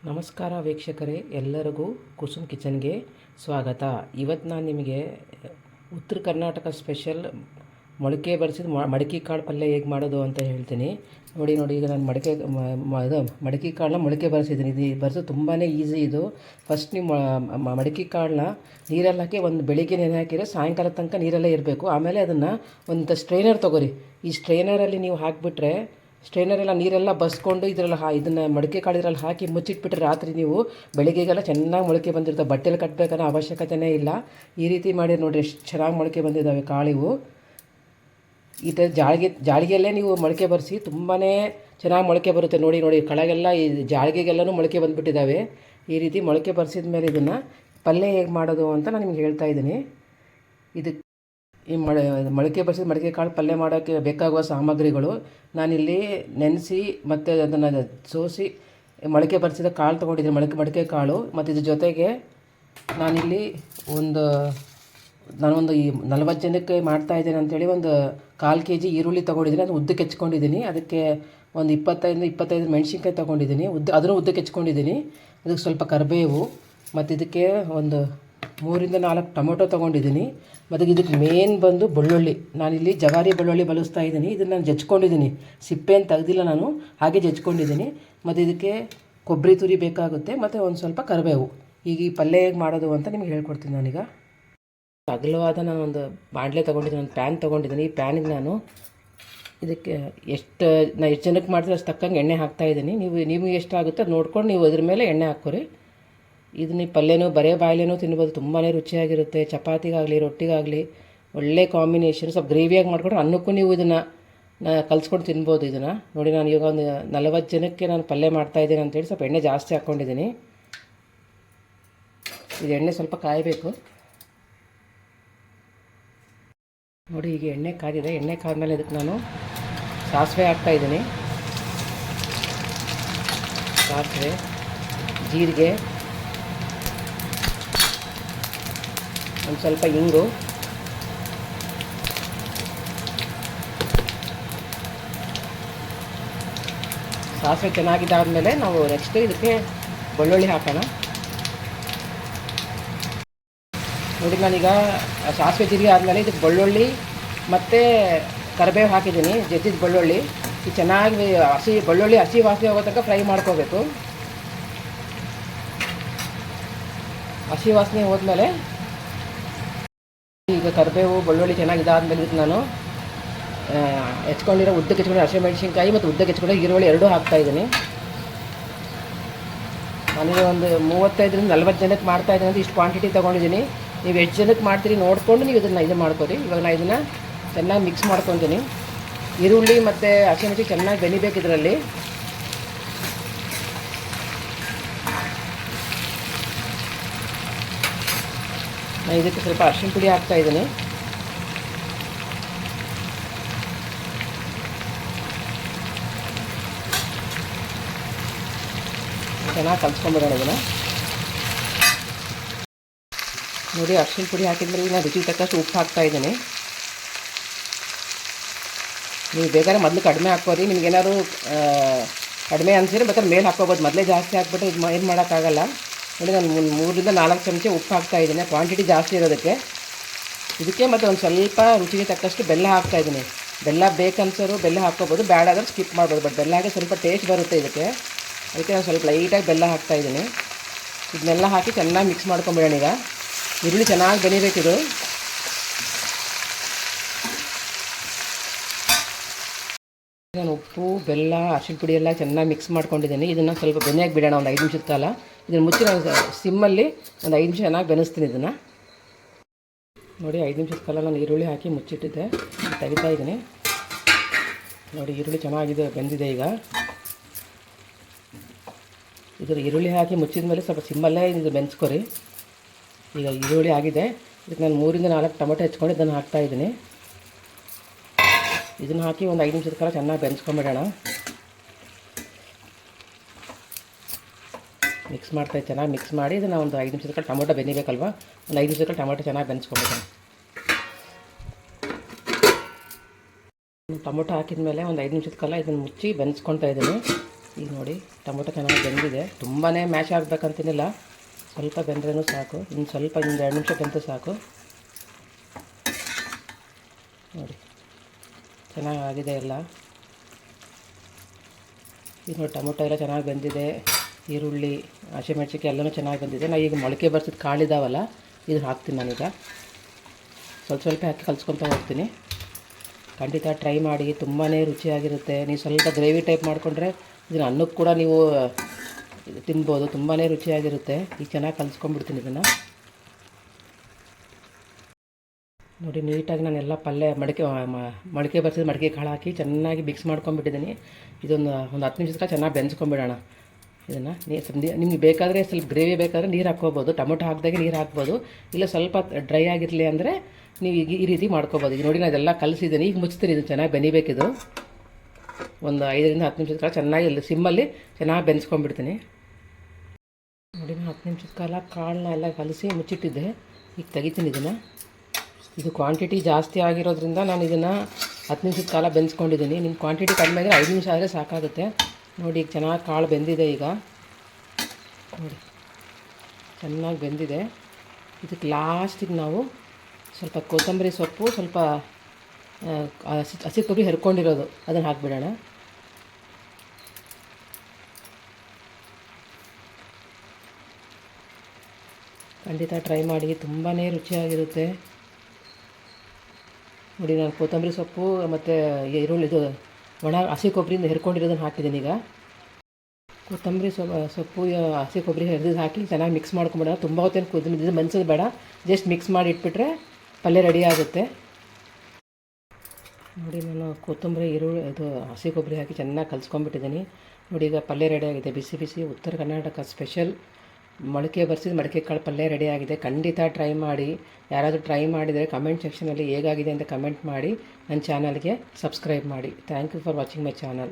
ನಮಸ್ಕಾರ ವೀಕ್ಷಕರೇ, ಎಲ್ಲರಿಗೂ ಕುಸುಮ್ ಕಿಚನ್ಗೆ ಸ್ವಾಗತ. ಇವತ್ತು ನಾನು ನಿಮಗೆ ಉತ್ತರ ಕರ್ನಾಟಕ ಸ್ಪೆಷಲ್ ಮೊಳಕೆ ಬರಿಸಿದ ಮಡಕೆ ಕಾಳು ಪಲ್ಯ ಹೇಗೆ ಮಾಡೋದು ಅಂತ ಹೇಳ್ತೀನಿ. ನೋಡಿ ಈಗ ನಾನು ಮಡಕೆ ಕಾಳನ್ನ ಮೊಳಕೆ ಬರೆಸಿದ್ದೀನಿ. ಇದು ಬರೆಸೋದು ತುಂಬಾ ಈಸಿ. ಇದು ಫಸ್ಟ್ ನೀವು ಮಡಕೆ ಕಾಳನ್ನ ನೀರಲ್ಲಿ ಹಾಕಿ ಒಂದು ಬೆಳಿಗ್ಗೆ ನೆನೆ ಹಾಕಿದರೆ ಸಾಯಂಕಾಲ ತನಕ ನೀರಲ್ಲೇ ಇರಬೇಕು. ಆಮೇಲೆ ಅದನ್ನು ಒಂದು ಸ್ಟ್ರೈನರ್ ತೊಗೊರಿ. ಈ ಸ್ಟ್ರೈನರಲ್ಲಿ ನೀವು ಹಾಕಿಬಿಟ್ರೆ ಸ್ಟ್ರೈನರೆಲ್ಲ ನೀರೆಲ್ಲ ಬಸ್ಕೊಂಡು ಇದನ್ನು ಮಡಕೆ ಕಾಳು ಇದರಲ್ಲಿ ಹಾಕಿ ಮುಚ್ಚಿಟ್ಬಿಟ್ರೆ ರಾತ್ರಿ ನೀವು ಬೆಳಿಗ್ಗೆಗೆಲ್ಲ ಚೆನ್ನಾಗಿ ಮೊಳಕೆ ಬಂದಿರ್ತವೆ. ಬಟ್ಟೆಲಿ ಕಟ್ಟಬೇಕನ್ನೋ ಅವಶ್ಯಕತೆಯೇ ಇಲ್ಲ. ಈ ರೀತಿ ಮಾಡಿ ನೋಡಿರಿ ಎಷ್ಟು ಚೆನ್ನಾಗಿ ಮೊಳಕೆ ಬಂದಿದ್ದಾವೆ ಕಾಳಿವು. ಈ ಥರ ಜಾಳಿಗೆಯಲ್ಲೇ ನೀವು ಮೊಳಕೆ ಬರೆಸಿ ತುಂಬಾ ಚೆನ್ನಾಗಿ ಮೊಳಕೆ ಬರುತ್ತೆ. ನೋಡಿ ಕೆಳಗೆಲ್ಲ ಈ ಜಾಳಿಗೆಗೆಲ್ಲನೂ ಮೊಳಕೆ ಬಂದುಬಿಟ್ಟಿದ್ದಾವೆ. ಈ ರೀತಿ ಮೊಳಕೆ ಬರೆಸಿದ ಮೇಲೆ ಇದನ್ನು ಪಲ್ಯ ಹೇಗೆ ಮಾಡೋದು ಅಂತ ನಾನು ನಿಮ್ಗೆ ಹೇಳ್ತಾ ಇದ್ದೀನಿ. ಈ ಮೊಳಕೆ ಬರೆಸಿದ ಮಡಕೆ ಕಾಳು ಪಲ್ಯ ಮಾಡೋಕ್ಕೆ ಬೇಕಾಗುವ ಸಾಮಗ್ರಿಗಳು ನಾನಿಲ್ಲಿ ನೆನೆಸಿ ಮತ್ತು ಅದನ್ನು ಸೋಸಿ ಮೊಳಕೆ ಬರೆಸಿದ ಕಾಳು ತೊಗೊಂಡಿದ್ದೀನಿ, ಮಡಕೆ ಕಾಳು. ಮತ್ತು ಇದ್ರ ಜೊತೆಗೆ ನಾನಿಲ್ಲಿ ನಾನೊಂದು 40 ಜನಕ್ಕೆ ಮಾಡ್ತಾಯಿದ್ದೇನೆ ಅಂಥೇಳಿ ಒಂದು 1/4 kg ಈರುಳ್ಳಿ ತೊಗೊಂಡಿದ್ದೀನಿ. ಅದು ಉದ್ದಕ್ಕೆ ಹೆಚ್ಕೊಂಡಿದ್ದೀನಿ. ಅದಕ್ಕೆ ಒಂದು 25 ಮೆಣಸಿನ್ಕಾಯಿ ತೊಗೊಂಡಿದ್ದೀನಿ, ಅದನ್ನು ಉದ್ದಕ್ಕೆ ಹೆಚ್ಕೊಂಡಿದ್ದೀನಿ. ಅದಕ್ಕೆ ಸ್ವಲ್ಪ ಕರಿಬೇವು, ಮತ್ತು ಇದಕ್ಕೆ ಒಂದು 3 ರಿಂದ 4 ಟೊಮೊಟೊ ತೊಗೊಂಡಿದ್ದೀನಿ. ಮತ್ತು ಇದಕ್ಕೆ ಮೇನ್ ಬಂದು ಬೆಳ್ಳುಳ್ಳಿ. ನಾನಿಲ್ಲಿ ಜವಾರಿ ಬೆಳ್ಳುಳ್ಳಿ ಬಳಸ್ತಾ ಇದ್ದೀನಿ. ಇದನ್ನು ನಾನು ಜಜ್ಕೊಂಡಿದ್ದೀನಿ, ಸಿಪ್ಪೆಯನ್ನು ತೆಗೆದಿಲ್ಲ ನಾನು, ಹಾಗೆ ಜಜ್ಕೊಂಡಿದ್ದೀನಿ. ಮತ್ತು ಇದಕ್ಕೆ ಕೊಬ್ಬರಿ ತುರಿ ಬೇಕಾಗುತ್ತೆ, ಮತ್ತು ಒಂದು ಸ್ವಲ್ಪ ಕರಿಬೇವು. ಈಗ ಈ ಪಲ್ಯ ಹೇಗೆ ಮಾಡೋದು ಅಂತ ನಿಮ್ಗೆ ಹೇಳ್ಕೊಡ್ತೀನಿ. ನಾನೀಗ ಅಗಲವಾದ ನಾನೊಂದು ಬಾಣಲೆ ತೊಗೊಂಡಿದ್ದೀನಿ, ಒಂದು ಪ್ಯಾನ್ ತೊಗೊಂಡಿದ್ದೀನಿ. ಈ ಪ್ಯಾನಿಗೆ ನಾನು ಇದಕ್ಕೆ ಎಷ್ಟು ಜನಕ್ಕೆ ಮಾಡ್ತೀರೋ ಅಷ್ಟು ತಕ್ಕಂಗೆ ಎಣ್ಣೆ ಹಾಕ್ತಾಯಿದ್ದೀನಿ. ನೀವು ಎಷ್ಟಾಗುತ್ತೆ ಅದು ನೋಡ್ಕೊಂಡು ನೀವು ಅದ್ರ ಮೇಲೆ ಎಣ್ಣೆ ಹಾಕ್ಕೊರಿ. ಇದನ್ನ ಪಲ್ಯನೂ ಬರೇ ಬಾಯಲ್ಲೇನೂ ತಿನ್ಬೋದು, ತುಂಬಾ ರುಚಿಯಾಗಿರುತ್ತೆ. ಚಪಾತಿಗಾಗಲಿ ರೊಟ್ಟಿಗಾಗಲಿ ಒಳ್ಳೆ ಕಾಂಬಿನೇಷನ್. ಸ್ವಲ್ಪ ಗ್ರೇವಿಯಾಗಿ ಮಾಡಿಕೊಂಡ್ರೆ ಅನ್ನಕ್ಕೂ ನೀವು ಇದನ್ನು ಕಲಿಸ್ಕೊಂಡು ತಿನ್ಬೋದು. ಇದನ್ನು ನೋಡಿ, ನಾನು ಇವಾಗ ಒಂದು 40 ಜನಕ್ಕೆ ನಾನು ಪಲ್ಯ ಮಾಡ್ತಾಯಿದ್ದೀನಿ ಅಂತೇಳಿ ಸ್ವಲ್ಪ ಎಣ್ಣೆ ಜಾಸ್ತಿ ಹಾಕ್ಕೊಂಡಿದ್ದೀನಿ. ಇದು ಎಣ್ಣೆ ಸ್ವಲ್ಪ ಕಾಯಬೇಕು. ನೋಡಿ, ಈಗ ಎಣ್ಣೆ ಕಾದಿದೆ. ಎಣ್ಣೆ ಕಾದ್ಮೇಲೆ ಇದಕ್ಕೆ ನಾನು ಸಾಸಿವೆ ಹಾಕ್ತಾಯಿದ್ದೀನಿ. ಸಾಸಿವೆ, ಜೀರಿಗೆ, ಒಂದು ಸ್ವಲ್ಪ ಇಂಗು, ಸಾಸಿವೆ ಚೆನ್ನಾಗಿದ್ದಾದಮೇಲೆ ನಾವು ನೆಕ್ಸ್ಟ್ ಇದಕ್ಕೆ ಬೆಳ್ಳುಳ್ಳಿ ಹಾಕೋಣ. ನೋಡಿ, ನಾನೀಗ ಸಾಸಿವೆ ಜೀರಿಗೆ ಆದಮೇಲೆ ಇದಕ್ಕೆ ಬೆಳ್ಳುಳ್ಳಿ ಮತ್ತು ಕರಿಬೇವು ಹಾಕಿದ್ದೀನಿ, ಜಜ್ಜಿದ ಬೆಳ್ಳುಳ್ಳಿ. ಇದು ಚೆನ್ನಾಗಿ ಬೆಳ್ಳುಳ್ಳಿ ಹಸಿ ವಾಸನೆ ಹೋಗೋ ತನಕ ಫ್ರೈ ಮಾಡ್ಕೋಬೇಕು. ಹಸಿ ವಾಸನೆ ಹೋದ್ಮೇಲೆ ಈಗ ಕರಿಬೇವು ಬೆಳ್ಳುಳ್ಳಿ ಚೆನ್ನಾಗಿ ಇದಾದಮೇಲೆ ಇದಕ್ಕೆ ನಾನು ಉದ್ದಕ್ಕೆ ಹೆಚ್ಕೊಂಡಿರೋ ಹಸಿಮೆಣಸಿನ್ಕಾಯಿ ಮತ್ತು ಉದ್ದಕ್ಕೆ ಹೆಚ್ಕೊಂಡಿರೋ ಈರುಳ್ಳಿ ಎರಡೂ ಹಾಕ್ತಾಯಿದ್ದೀನಿ. ನಾನು ಒಂದು 35 ರಿಂದ 40 ಜನಕ್ಕೆ ಮಾಡ್ತಾಯಿದ್ದೀನಿ ಅಂತ ಇಷ್ಟು ಕ್ವಾಂಟಿಟಿ ತೊಗೊಂಡಿದ್ದೀನಿ. ನೀವು ಎಷ್ಟು ಜನಕ್ಕೆ ಮಾಡ್ತೀರಿ ನೋಡಿಕೊಂಡು ನೀವು ಇದು ಮಾಡ್ಕೊರಿ. ಇವಾಗ ನಾನು ಇದನ್ನು ಚೆನ್ನಾಗಿ ಮಿಕ್ಸ್ ಮಾಡ್ಕೊತೀನಿ. ಈರುಳ್ಳಿ ಮತ್ತು ಹಸಿಮೆಣಸಿನ್ಕಾಯಿ ಚೆನ್ನಾಗಿ ಬೆನಿಬೇಕು ಇದರಲ್ಲಿ. ನಾನು ಇದಕ್ಕೆ ಸ್ವಲ್ಪ ಅರಿಶಿಣ ಪುಡಿ ಹಾಕ್ತಾಯಿದ್ದೀನಿ. ಚೆನ್ನಾಗಿ ಕಲಿಸ್ಕೊಂಡ್ಬಿಡೋಣ ಇದನ್ನು. ನೋಡಿ, ಅರಿಶಿಣ ಪುಡಿ ಹಾಕಿದ್ಮೇಲೆ ನಾನು ರುಚಿಗೆ ತಕ್ಕಷ್ಟು ಉಪ್ಪು ಹಾಕ್ತಾಯಿದ್ದೀನಿ. ನೀವು ಬೇಕಾದ್ರೆ ಮೊದಲು ಕಡಿಮೆ ಹಾಕ್ಕೋರಿ. ನಿಮ್ಗೇನಾದ್ರು ಕಡಿಮೆ ಅನಿಸಿದ್ರೆ ಬೇಕಾದ್ರೆ ಮೇಲೆ ಹಾಕ್ಕೋಬೋದು. ಮೊದಲೇ ಜಾಸ್ತಿ ಹಾಕ್ಬಿಟ್ಟು ಏನು ಮಾಡೋಕ್ಕಾಗಲ್ಲ. ನೋಡಿ, ನಾನು 3 ರಿಂದ 4 ಚಮಚ ಉಪ್ಪು ಹಾಕ್ತಾಯಿದ್ದೀನಿ, ಕ್ವಾಂಟಿಟಿ ಜಾಸ್ತಿ ಇರೋದಕ್ಕೆ. ಇದಕ್ಕೆ ಮತ್ತು ಒಂದು ಸ್ವಲ್ಪ ರುಚಿಗೆ ತಕ್ಕಷ್ಟು ಬೆಲ್ಲ ಹಾಕ್ತಾಯಿದ್ದೀನಿ. ಬೆಲ್ಲ ಬೇಕನ್ಸೋರು ಬೆಲ್ಲ ಹಾಕ್ಕೋಬೋದು, ಬೇಡ ಆದರೆ ಸ್ಕಿಪ್ ಮಾಡ್ಬೋದು. ಬಟ್ ಬೆಲ್ಲ ಹಾಕಿ ಸ್ವಲ್ಪ ಟೇಸ್ಟ್ ಬರುತ್ತೆ ಇದಕ್ಕೆ. ಅದಕ್ಕೆ ನಾನು ಸ್ವಲ್ಪ ಲೈಟಾಗಿ ಬೆಲ್ಲ ಹಾಕ್ತಾಯಿದ್ದೀನಿ. ಇದನ್ನೆಲ್ಲ ಹಾಕಿ ಚೆನ್ನಾಗಿ ಮಿಕ್ಸ್ ಮಾಡ್ಕೊಂಬಿಡೋಣ. ಈಗ ಈರುಳ್ಳಿ ಚೆನ್ನಾಗಿ ಬೆನಿಬೇಕಿದು. ನಾನು ಉಪ್ಪು, ಬೆಲ್ಲ, ಅರಿಶಿಣ ಪುಡಿ ಎಲ್ಲ ಚೆನ್ನಾಗಿ ಮಿಕ್ಸ್ ಮಾಡ್ಕೊಂಡಿದ್ದೀನಿ. ಇದನ್ನು ಸ್ವಲ್ಪ ಬೆನೆಯಾಗಿ ಬಿಡೋಣ ಒಂದು 5 ನಿಮಿಷದ ಕಾಲ. ಇದನ್ನು ಮುಚ್ಚಿ ನಾನು ಸಿಮ್ಮಲ್ಲಿ ಒಂದು 5 ನಿಮಿಷ ಚೆನ್ನಾಗಿ ಬೆನೆಸ್ತೀನಿ ಇದನ್ನು. ನೋಡಿ, 5 ನಿಮಿಷದ ಕಾಲ ನಾನು ಈರುಳ್ಳಿ ಹಾಕಿ ಮುಚ್ಚಿಟ್ಟಿದ್ದೆ, ತೆಗಿತಾ ಇದ್ದೀನಿ. ನೋಡಿ, ಈರುಳ್ಳಿ ಚೆನ್ನಾಗಿದೆ, ಬೆಂದಿದೆ. ಈಗ ಇದರ ಈರುಳ್ಳಿ ಹಾಕಿ ಮುಚ್ಚಿದ ಮೇಲೆ ಸ್ವಲ್ಪ ಸಿಮ್ಮಲ್ಲೇ ಇದು ಬೆನ್ಸ್ಕೊರಿ. ಈಗ ಈರುಳ್ಳಿ ಆಗಿದೆ. ಇದಕ್ಕೆ ನಾನು 3 ರಿಂದ 4 ಟೊಮೆಟೊ ಹೆಚ್ಕೊಂಡು ಇದನ್ನು ಹಾಕ್ತಾಯಿದ್ದೀನಿ. ಇದನ್ನು ಹಾಕಿ ಒಂದು 5 ನಿಮಿಷದ ಕಾಲ ಚೆನ್ನಾಗಿ ಬೆನ್ಸ್ಕೊಂಬಿಡೋಣ. ಚೆನ್ನಾಗಿ ಮಿಕ್ಸ್ ಮಾಡಿ ಇದನ್ನು ಒಂದು 5 ನಿಮಿಷದ ಕಾಲ ಟೊಮೊಟೊ ಬೆನಿಬೇಕಲ್ವ, ಒಂದು 5 ನಿಮಿಷದ ಕಾಲ ಟೊಮೊಟೊ ಚೆನ್ನಾಗಿ ಬೆನ್ಸ್ಕೊಂಬಿಡೋಣ. ಟೊಮೊಟೊ ಹಾಕಿದ ಮೇಲೆ ಒಂದು 5 ನಿಮಿಷದ ಕಾಲ ಇದನ್ನು ಮುಚ್ಚಿ ಬೆನ್ಸ್ಕೊತಾ ಇದ್ದೀನಿ. ಈಗ ನೋಡಿ ಟೊಮೊಟೊ ಚೆನ್ನಾಗಿ ಬೆಂದಿದೆ. ತುಂಬಾ ಮ್ಯಾಶ್ ಆಗಬೇಕಂತೇನಿಲ್ಲ, ಸ್ವಲ್ಪ ಬೆಂದ್ರೂ ಸಾಕು. ಇನ್ನು ಸ್ವಲ್ಪ ಇನ್ನೊಂದು 2 ನಿಮಿಷ ಬೆಂದರೆ ಸಾಕು. ನೋಡಿ ಚೆನ್ನಾಗಿದೆ ಎಲ್ಲ. ಈಗ ನೋಡಿ ಟೊಮೊಟೊ ಎಲ್ಲ ಚೆನ್ನಾಗಿ ಬೆಂದಿದೆ. ಈರುಳ್ಳಿ, ಹಸಿಮೆಣ್ಸಿನ್ಕಾಯಿ ಎಲ್ಲನೂ ಚೆನ್ನಾಗಿ ಬಂದಿದೆ. ನಾನು ಈಗ ಮೊಳಕೆ ಬರ್ಸಿದ ಕಾಳಿದಾವಲ್ಲ, ಇದು ಹಾಕ್ತೀನಿ ನಾನೀಗ. ಸ್ವಲ್ಪ ಹಾಕಿ ಕಲಿಸ್ಕೊತಾ ಹೋಗ್ತೀನಿ. ಖಂಡಿತ ಟ್ರೈ ಮಾಡಿ, ತುಂಬಾ ರುಚಿಯಾಗಿರುತ್ತೆ. ನೀವು ಸ್ವಲ್ಪ ಗ್ರೇವಿ ಟೈಪ್ ಮಾಡಿಕೊಂಡ್ರೆ ಇದನ್ನು ಅನ್ನಕ್ಕೆ ಕೂಡ ನೀವು ತಿನ್ಬೋದು. ತುಂಬಾ ರುಚಿಯಾಗಿರುತ್ತೆ. ಈಗ ಚೆನ್ನಾಗಿ ಕಲಿಸ್ಕೊಂಡ್ಬಿಡ್ತೀನಿ ಇದನ್ನು. ನೋಡಿ ನೀಟಾಗಿ ನಾನೆಲ್ಲ ಪಲ್ಯ ಮಡಿಕೆ ಬರ್ಸಿದ ಮಡಿಕೆ ಕಾಳು ಹಾಕಿ ಚೆನ್ನಾಗಿ ಮಿಕ್ಸ್ ಮಾಡ್ಕೊಂಡ್ಬಿಟ್ಟಿದ್ದೀನಿ. ಇದೊಂದು 10 ನಿಮಿಷಕ್ಕೆ ಚೆನ್ನಾಗಿ ಬೆಂದ್ಸ್ಕೊಂಬಿಡೋಣ ಇದನ್ನು. ನಿಮ್ಗೆ ಬೇಕಾದರೆ ಸ್ವಲ್ಪ ಗ್ರೇವಿ ಬೇಕಾದರೆ ನೀರು ಹಾಕ್ಕೋಬೋದು. ಟೊಮೊಟೊ ಹಾಕಿದಾಗೆ ನೀರು ಹಾಕ್ಬೋದು. ಇಲ್ಲ ಸ್ವಲ್ಪ ಡ್ರೈ ಆಗಿರಲಿ ಅಂದರೆ ನೀವು ಈಗ ಈ ರೀತಿ ಮಾಡ್ಕೋಬೋದು. ಈಗ ನೋಡಿ ನಾನು ಇದೆಲ್ಲ ಕಲಿಸಿದ್ದೀನಿ. ಈಗ ಮುಚ್ತೀನಿ, ಇದು ಚೆನ್ನಾಗಿ ಬೆನಿಬೇಕಿದು. ಒಂದು 5ರಿಂದ 10 ನಿಮಿಷದ ಕಾಲ ಚೆನ್ನಾಗಿ ಸಿಮ್ಮಲ್ಲಿ ಚೆನ್ನಾಗಿ ಬೆಂದ್ಸ್ಕೊಂಡ್ಬಿಡ್ತೀನಿ. ನೋಡಿ ನಾನು 10 ನಿಮಿಷದ ಕಾಲ ಕಾಳನ್ನ ಎಲ್ಲ ಕಲಸಿ ಮುಚ್ಚಿಟ್ಟಿದ್ದೆ. ಈಗ ತೆಗಿತೀನಿ ಇದನ್ನು. ಇದು ಕ್ವಾಂಟಿಟಿ ಜಾಸ್ತಿ ಆಗಿರೋದ್ರಿಂದ ನಾನು ಇದನ್ನು 10 ನಿಮಿಷದ ಕಾಲ ಬೆಂದ್ಸ್ಕೊಂಡಿದ್ದೀನಿ. ನಿಮ್ಮ ಕ್ವಾಂಟಿಟಿ ಕಡಿಮೆ ಆದರೆ 5 ನಿಮಿಷ ಆದರೆ ಸಾಕಾಗುತ್ತೆ. ನೋಡಿ ಈಗ ಚೆನ್ನಾಗಿ ಕಾಳು ಬೆಂದಿದೆ. ಈಗ ನೋಡಿ ಚೆನ್ನಾಗಿ ಬೆಂದಿದೆ. ಇದಕ್ಕೆ ಲಾಸ್ಟಿಗೆ ನಾವು ಸ್ವಲ್ಪ ಕೊತ್ತಂಬರಿ ಸೊಪ್ಪು, ಸ್ವಲ್ಪ ಹಸಿ ಕೊಬ್ಬರಿ ಹೆರ್ಕೊಂಡಿರೋದು ಅದನ್ನು ಹಾಕಿಬಿಡೋಣ. ಖಂಡಿತ ಟ್ರೈ ಮಾಡಿ, ತುಂಬಾ ರುಚಿಯಾಗಿರುತ್ತೆ. ನೋಡಿ ನಾನು ಕೊತ್ತಂಬರಿ ಸೊಪ್ಪು ಮತ್ತು ಈರುಳ್ಳಿದು ಒಣ ಹಸಿ ಕೊಬ್ಬರಿಯಿಂದ ಹೆರ್ಕೊಂಡಿರೋದನ್ನು ಹಾಕಿದ್ದೀನಿ. ಈಗ ಕೊತ್ತಂಬರಿ ಸೊಪ್ಪು ಹಸಿ ಕೊಬ್ಬರಿ ಹೆರ್ದಿದ್ದು ಹಾಕಿ ಚೆನ್ನಾಗಿ ಮಿಕ್ಸ್ ಮಾಡ್ಕೊಂಬಿಡೋಣ. ತುಂಬ ಹೊತ್ತೇನು ಕುದಿದು ಮನ್ಸೋದು ಬೇಡ, ಜಸ್ಟ್ ಮಿಕ್ಸ್ ಮಾಡಿ ಇಟ್ಬಿಟ್ರೆ ಪಲ್ಯ ರೆಡಿ ಆಗುತ್ತೆ. ನೋಡಿ ನಾನು ಕೊತ್ತಂಬರಿ, ಈರುಳ್ಳಿ, ಇದು ಹಸಿ ಕೊಬ್ಬರಿ ಹಾಕಿ ಚೆನ್ನಾಗಿ ಕಲಿಸ್ಕೊಂಡ್ಬಿಟ್ಟಿದ್ದೀನಿ. ನೋಡಿ ಈಗ ಪಲ್ಯ ರೆಡಿ ಆಗಿದೆ. ಬಿಸಿ ಬಿಸಿ ಉತ್ತರ ಕರ್ನಾಟಕ ಸ್ಪೆಷಲ್ ಮೊಳಕೆ ಬರ್ಸಿದ ಮಡಿಕೆ ಕಾಳು ಪಲ್ಯ ರೆಡಿ ಆಗಿದೆ. ಖಂಡಿತ ಟ್ರೈ ಮಾಡಿ. ಯಾರಾದರೂ ಟ್ರೈ ಮಾಡಿದರೆ ಕಮೆಂಟ್ ಸೆಕ್ಷನಲ್ಲಿ ಹೇಗಾಗಿದೆ ಅಂತ ಕಮೆಂಟ್ ಮಾಡಿ. ನನ್ನ ಚಾನಲ್ಗೆ ಸಬ್ಸ್ಕ್ರೈಬ್ ಮಾಡಿ. Thank you for watching my channel.